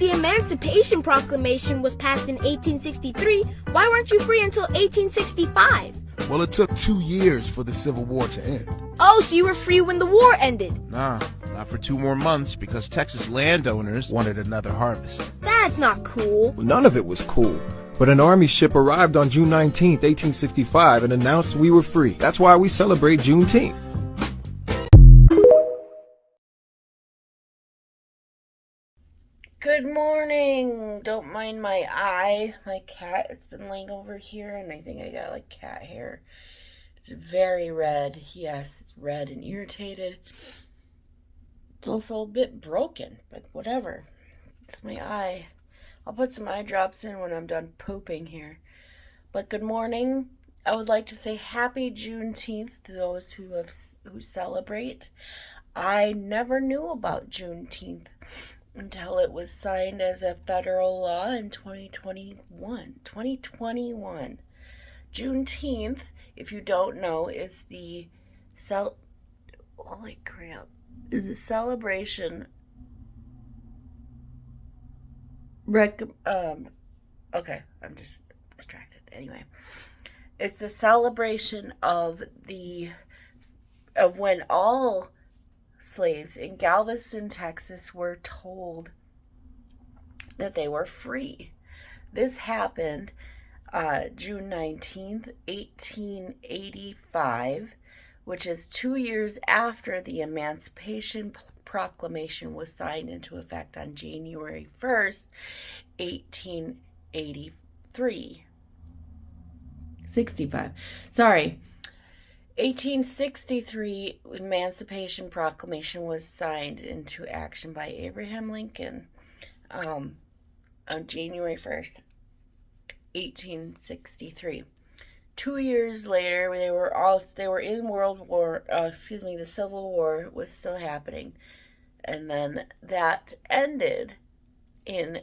If the Emancipation Proclamation was passed in 1863, why weren't you free until 1865? Well, it took 2 years for the Civil War to end. Oh, so you were free when the war ended? Nah, not for 2 more months because Texas landowners wanted another harvest. That's not cool. Well, none of it was cool. But an army ship arrived on June 19th, 1865 and announced we were free. That's why we celebrate Juneteenth. Good morning. Don't mind my eye. My cat has been laying over here and I think I got like cat hair. It's very red. Yes, it's red and irritated. It's also a bit broken, but whatever. It's my eye. I'll put some eye drops in when I'm done pooping here. But good morning. I would like to say happy Juneteenth to those who celebrate. I never knew about Juneteenth until it was signed as a federal law in 2021. Juneteenth, if you don't know, is the celebration. Okay, I'm just distracted. Anyway, it's the celebration of when all slaves in Galveston, Texas were told that they were free. This happened June 19th, 1885, which is 2 years after the Emancipation Proclamation was signed into effect on January 1st, 1863 Emancipation Proclamation was signed into action by Abraham Lincoln on January 1st, 1863. 2 years later, they were in the Civil War was still happening. And then that ended in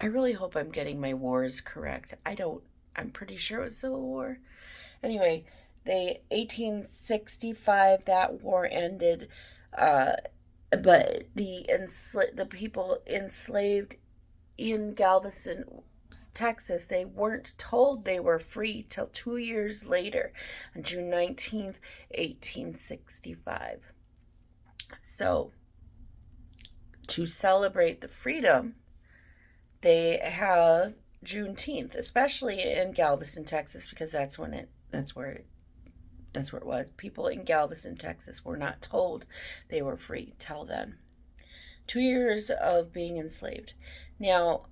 I really hope I'm getting my wars correct. I'm pretty sure it was Civil War. Anyway, 1865, that war ended, but the people enslaved in Galveston, Texas, they weren't told they were free till 2 years later, on June 19th, 1865. So, to celebrate the freedom, they have Juneteenth, especially in Galveston, Texas, because that's where it was. People in Galveston, Texas were not told they were free till then. 2 years of being enslaved. Now,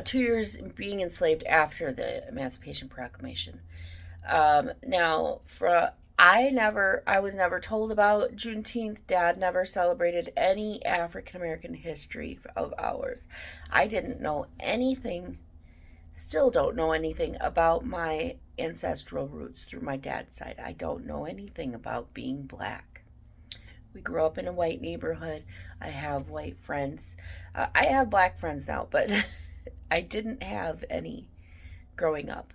2 years being enslaved after the Emancipation Proclamation. I was never told about Juneteenth. Dad never celebrated any African American history of ours. I didn't know anything, still don't know anything about my ancestral roots through my dad's side. I don't know anything about being black. We grew up in a white neighborhood. I have white friends. I have black friends now, but I didn't have any growing up.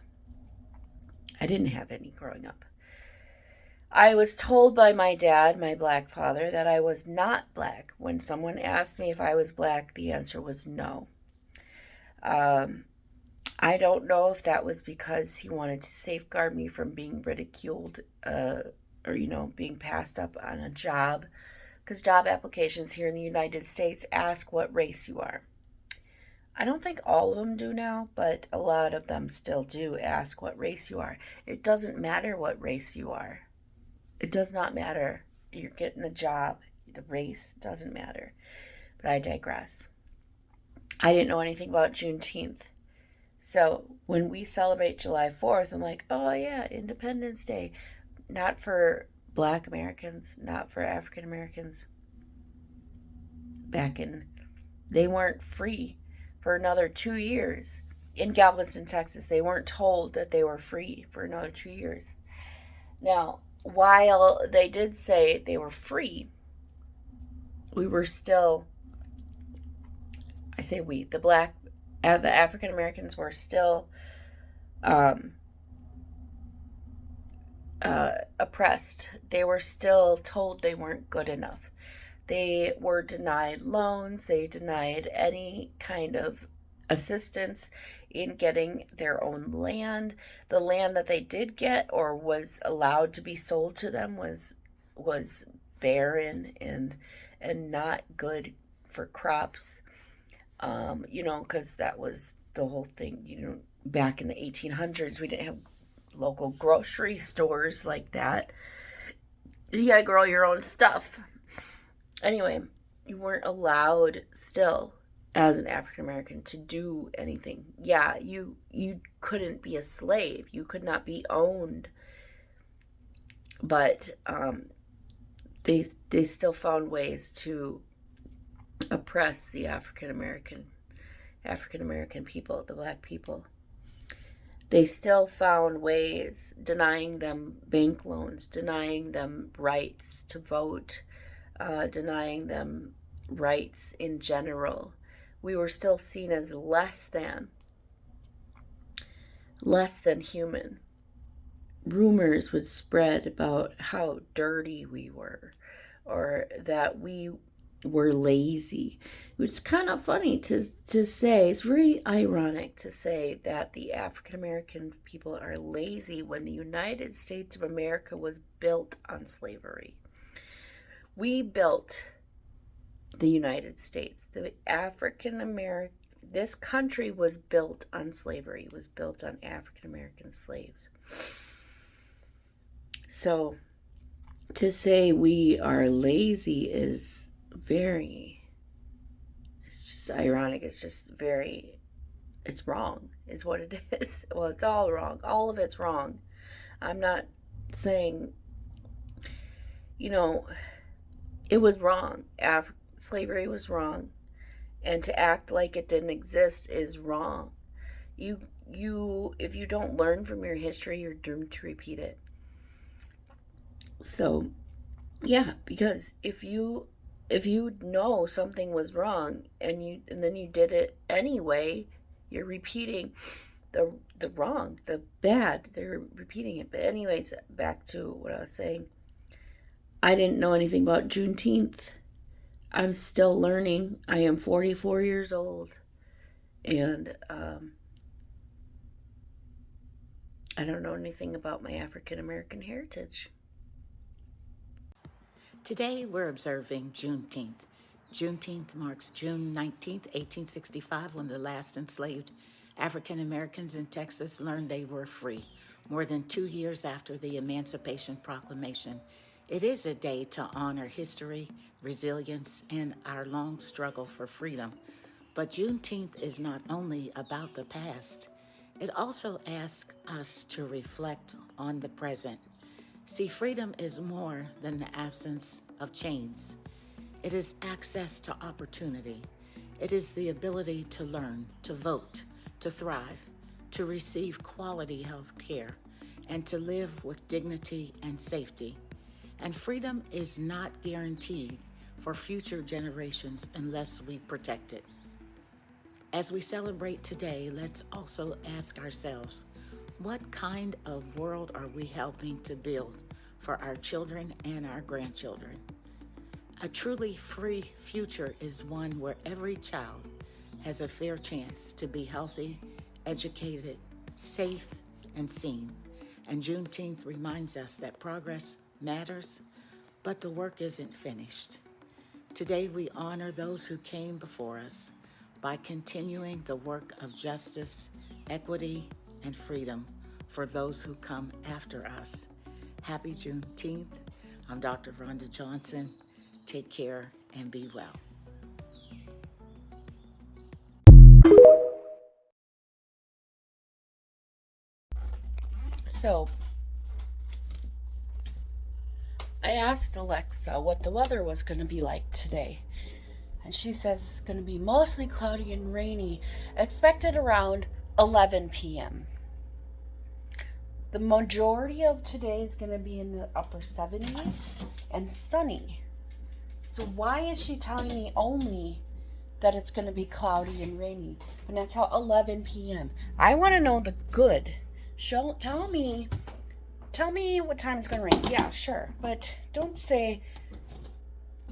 I was told by my dad, my black father, that I was not black. When someone asked me if I was black, the answer was no. I don't know if that was because he wanted to safeguard me from being ridiculed or being passed up on a job, because job applications here in the United States ask what race you are. I don't think all of them do now, but a lot of them still do ask what race you are. It doesn't matter what race you are. It does not matter. You're getting a job. The race doesn't matter. But I digress. I didn't know anything about Juneteenth. So when we celebrate July 4th, I'm like, oh yeah, Independence Day. Not for Black Americans, not for African Americans. They weren't free for another 2 years. In Galveston, Texas, they weren't told that they were free for another 2 years. Now, while they did say they were free, we were still, the African Americans were still oppressed. They were still told they weren't good enough. They were denied loans. They denied any kind of assistance in getting their own land. The land that they did get or was allowed to be sold to them was barren and not good for crops. Because that was the whole thing. Back in the 1800s, we didn't have local grocery stores like that. You gotta grow your own stuff. Anyway, you weren't allowed still as an African American to do anything. Yeah, you couldn't be a slave. You could not be owned. But they still found ways to oppress the African American people, the black people. They still found ways, denying them bank loans, denying them rights to vote, denying them rights in general. We were still seen as less than human. Rumors would spread about how dirty we were, or that we were lazy. It's kind of funny to say, it's very ironic to say that the African American people are lazy when the United States of America was built on slavery. We built the United States. This country was built on slavery. It was built on African American slaves. So to say we are lazy is it's just ironic. It's just it's wrong, is what it is. Well, it's all wrong. All of it's wrong. I'm not saying, it was wrong. Slavery was wrong. And to act like it didn't exist is wrong. If you don't learn from your history, you're doomed to repeat it. So, yeah, because if you know something was wrong and then you did it anyway, you're repeating the wrong, the bad. They're repeating it. But anyways, back to what I was saying. I didn't know anything about Juneteenth. I'm still learning. I am 44 years old, and I don't know anything about my African American heritage. Today, we're observing Juneteenth. Juneteenth marks June 19th, 1865, when the last enslaved African Americans in Texas learned they were free, more than 2 years after the Emancipation Proclamation. It is a day to honor history, resilience, and our long struggle for freedom. But Juneteenth is not only about the past, it also asks us to reflect on the present. See, freedom is more than the absence of chains. It is access to opportunity. It is the ability to learn, to vote, to thrive, to receive quality health care, and to live with dignity and safety. And freedom is not guaranteed for future generations unless we protect it. As we celebrate today, let's also ask ourselves, what kind of world are we helping to build for our children and our grandchildren? A truly free future is one where every child has a fair chance to be healthy, educated, safe, and seen. And Juneteenth reminds us that progress matters, but the work isn't finished. Today we honor those who came before us by continuing the work of justice, equity, and freedom for those who come after us. Happy Juneteenth. I'm Dr. Rhonda Johnson. Take care and be well. So, I asked Alexa what the weather was going to be like today. And she says it's going to be mostly cloudy and rainy, expected around 11 p.m. The majority of today is going to be in the upper 70s and sunny. So why is she telling me only that it's going to be cloudy and rainy? And that's how 11 p.m. I want to know the good. Tell me what time it's going to rain. Yeah, sure. But don't say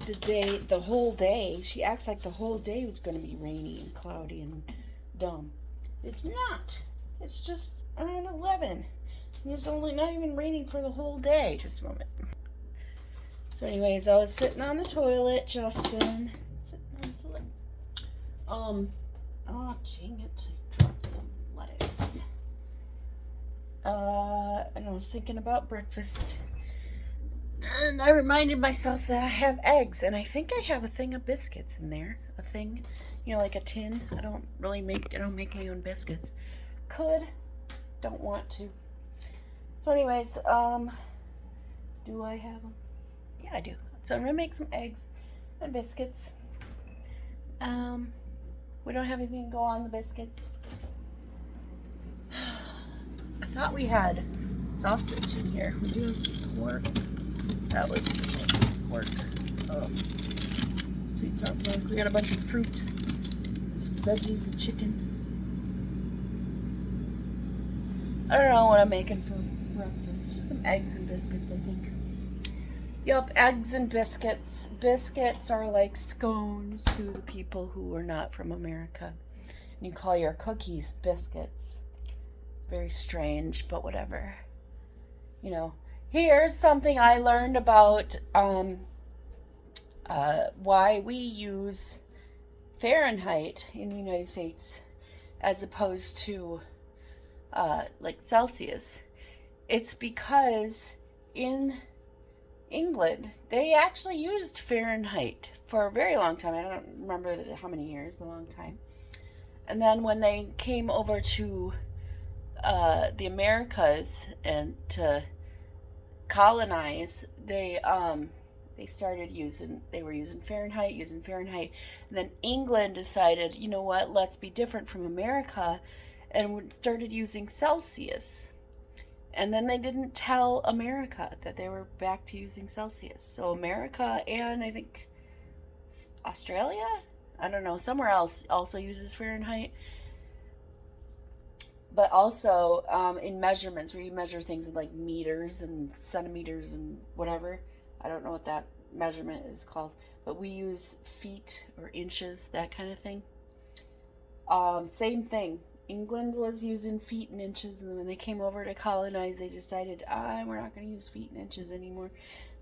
the whole day. She acts like the whole day was going to be rainy and cloudy and dumb. It's not. It's just around 11. And it's only not even raining for the whole day. Just a moment. So anyways, I was sitting on the toilet, Justin. Sitting on the toilet. Oh, dang it. I dropped some lettuce. And I was thinking about breakfast. And I reminded myself that I have eggs, and I think I have a thing of biscuits in there. A thing, like a tin. I don't make my own biscuits. Don't want to. So anyways, do I have them? Yeah, I do. So I'm gonna make some eggs and biscuits. We don't have anything to go on the biscuits. I thought we had sausage in here. We do have some pork. That was pork. Oh, sweet sour pork. We got a bunch of fruit, some veggies, and chicken. I don't know what I'm making for breakfast. Just some eggs and biscuits, I think. Yup, eggs and biscuits. Biscuits are like scones to the people who are not from America. And you call your cookies biscuits. Very strange, but whatever. Here's something I learned about why we use Fahrenheit in the United States as opposed to like Celsius. It's because in England they actually used Fahrenheit for a very long time. I don't remember how many years, a long time. And then when they came over to the Americas and to colonize, they were using Fahrenheit, and then England decided, you know what, let's be different from America, and started using Celsius. And then they didn't tell America that they were back to using Celsius. So America and I think Australia, I don't know, somewhere else also uses Fahrenheit. But also in measurements, where you measure things in like meters and centimeters and whatever. I don't know what that measurement is called. But we use feet or inches, that kind of thing. Same thing. England was using feet and inches. And when they came over to colonize, they decided, we're not going to use feet and inches anymore.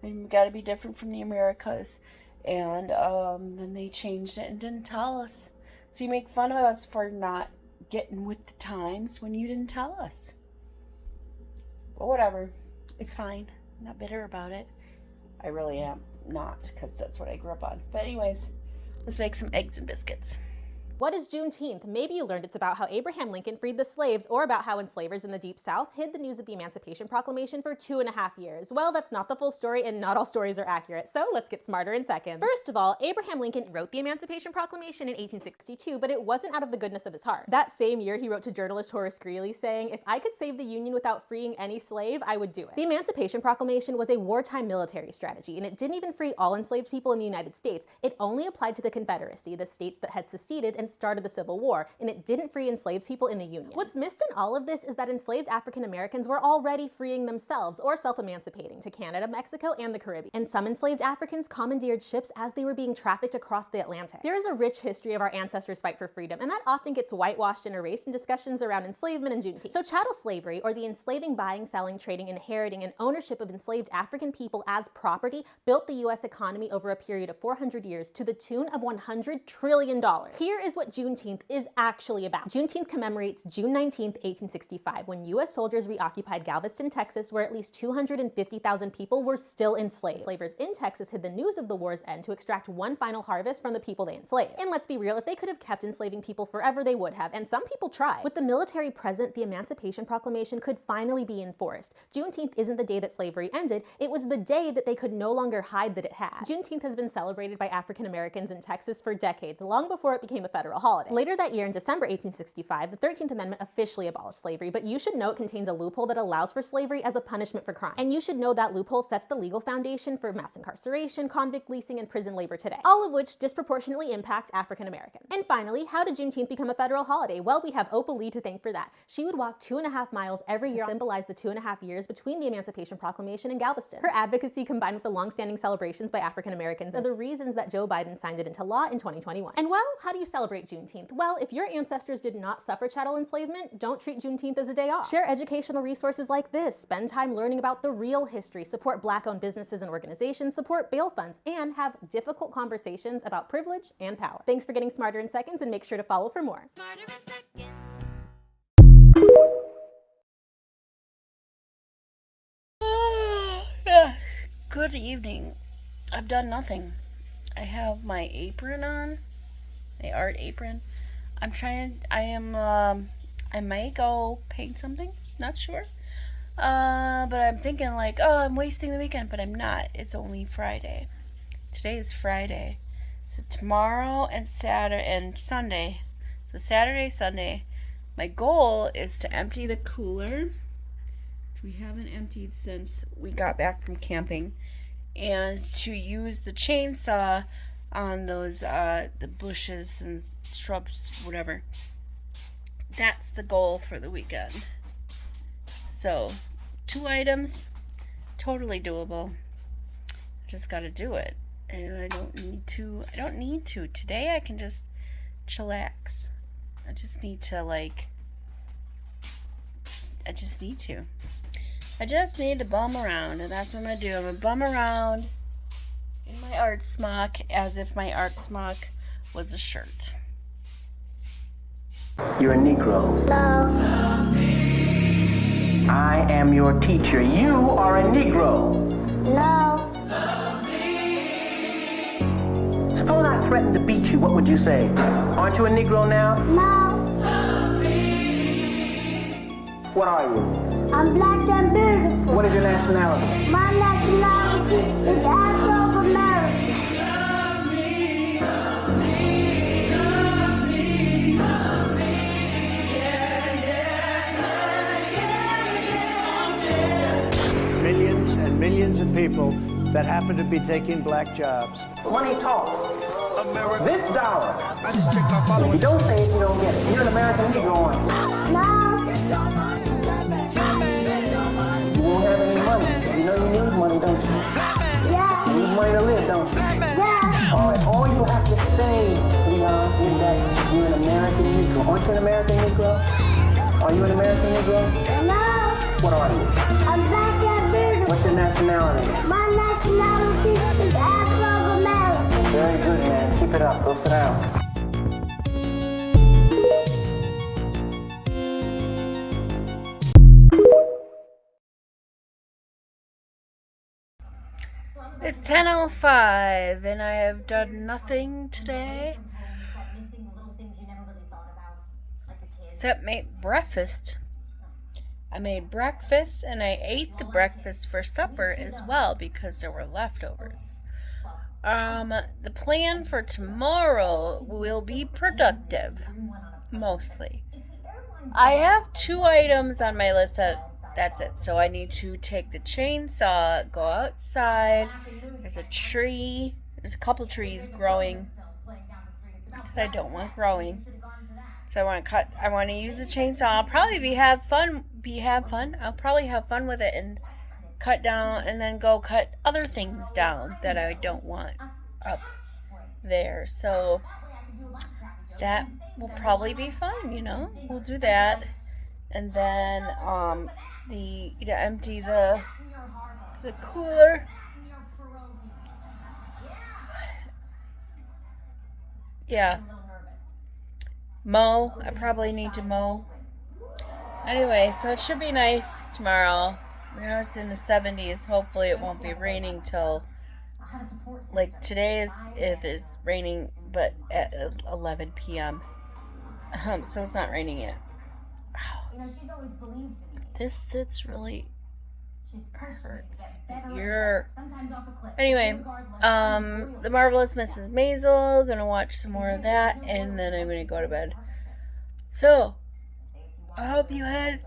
We've got to be different from the Americas. And then they changed it and didn't tell us. So you make fun of us for not getting with the times when you didn't tell us. But whatever, it's fine. I'm not bitter about it. I really am not, because that's what I grew up on. But anyways, let's make some eggs and biscuits. What is Juneteenth? Maybe you learned it's about how Abraham Lincoln freed the slaves, or about how enslavers in the Deep South hid the news of the Emancipation Proclamation for 2.5 years. Well, that's not the full story, and not all stories are accurate, so let's get smarter in seconds. First of all, Abraham Lincoln wrote the Emancipation Proclamation in 1862, but it wasn't out of the goodness of his heart. That same year, he wrote to journalist Horace Greeley saying, "If I could save the Union without freeing any slave, I would do it." The Emancipation Proclamation was a wartime military strategy, and it didn't even free all enslaved people in the United States. It only applied to the Confederacy, the states that had seceded and started the Civil War, and it didn't free enslaved people in the Union. What's missed in all of this is that enslaved African Americans were already freeing themselves or self-emancipating to Canada, Mexico, and the Caribbean. And some enslaved Africans commandeered ships as they were being trafficked across the Atlantic. There is a rich history of our ancestors' fight for freedom, and that often gets whitewashed and erased in discussions around enslavement and Juneteenth. So chattel slavery, or the enslaving, buying, selling, trading, inheriting, and ownership of enslaved African people as property, built the U.S. economy over a period of 400 years to the tune of $100 trillion. Here is what Juneteenth is actually about. Juneteenth commemorates June 19th, 1865, when U.S. soldiers reoccupied Galveston, Texas, where at least 250,000 people were still enslaved. Slavers in Texas hid the news of the war's end to extract one final harvest from the people they enslaved. And let's be real, if they could have kept enslaving people forever, they would have, and some people tried. With the military present, the Emancipation Proclamation could finally be enforced. Juneteenth isn't the day that slavery ended, it was the day that they could no longer hide that it had. Juneteenth has been celebrated by African Americans in Texas for decades, long before it became a festival. federal holiday. Later that year, in December 1865, the 13th Amendment officially abolished slavery, but you should know it contains a loophole that allows for slavery as a punishment for crime. And you should know that loophole sets the legal foundation for mass incarceration, convict leasing, and prison labor today, all of which disproportionately impact African Americans. And finally, how did Juneteenth become a federal holiday? Well, we have Opal Lee to thank for that. She would walk 2.5 miles every year to symbolize the 2.5 years between the Emancipation Proclamation and Galveston. Her advocacy, combined with the long-standing celebrations by African Americans, are the reasons that Joe Biden signed it into law in 2021. And well, how do you celebrate Juneteenth? Well, if your ancestors did not suffer chattel enslavement, don't treat Juneteenth as a day off. Share educational resources like this, spend time learning about the real history, support Black-owned businesses and organizations, support bail funds, and have difficult conversations about privilege and power. Thanks for getting smarter in seconds, and make sure to follow for more. Smarter in seconds. Good evening. I've done nothing. I have my apron on, my art apron. I may go paint something, not sure. But I'm thinking like, oh, I'm wasting the weekend, but I'm not. It's only Friday. Today is Friday. So tomorrow and Saturday and Sunday. So Saturday, Sunday, my goal is to empty the cooler, which we haven't emptied since we got back from camping, and to use the chainsaw on those the bushes and shrubs, whatever. That's the goal for the weekend. So 2 items, totally doable. Just gotta do it. And I don't need to. Today I can just chillax. I just need to bum around, and that's what I'm gonna do. I'm gonna bum around in my art smock as if my art smock was a shirt. You're a Negro. No. I am your teacher. You are a Negro. No. Suppose I threatened to beat you, what would you say? Aren't you a Negro now? No. What are you? I'm black and beautiful. What is your nationality? My nationality is Afro-American. Millions and millions of people that happen to be taking black jobs. Money talks. This dollar. If you don't say it, you don't get it. You're an American Negro, aren't you? No. You won't have any money. You know you need money, don't you? Yeah. You need money to live, don't you? Yeah. All you have to say, Leon, is that you're an American Negro. Aren't you an American Negro? Are you an American Negro? No. What are you? I'm black and beautiful. What's your nationality? My nationality is Afro-American. Very good, man. Keep it up. Go sit down. It's 10:05 and I have done nothing today except make breakfast. I made breakfast and I ate the breakfast for supper as well because there were leftovers. The plan for tomorrow will be productive, mostly. I have 2 items on my list that's it. So I need to take the chainsaw, go outside. There's a tree. There's a couple trees growing that I don't want growing. So I want to cut. I want to use the chainsaw. I'll probably have fun. I'll probably have fun with it and cut down, and then go cut other things down that I don't want up there. So that will probably be fun. We'll do that, and then to empty the cooler. Yeah. Mow. I probably need to mow. Anyway, so it should be nice tomorrow. It's in the 70s. Hopefully it won't be raining till, today it is raining, but at 11 p.m. So it's not raining yet. This sits really hurts. Anyway, The Marvelous Mrs. Maisel. Gonna watch some more of that, and then I'm gonna go to bed. So, I hope you had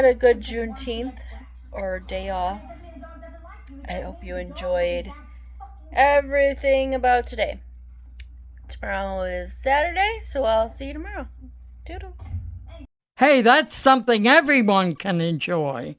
a good Juneteenth or day off. I hope you enjoyed everything about today. Tomorrow is Saturday, so I'll see you tomorrow. Toodles. Hey, that's something everyone can enjoy.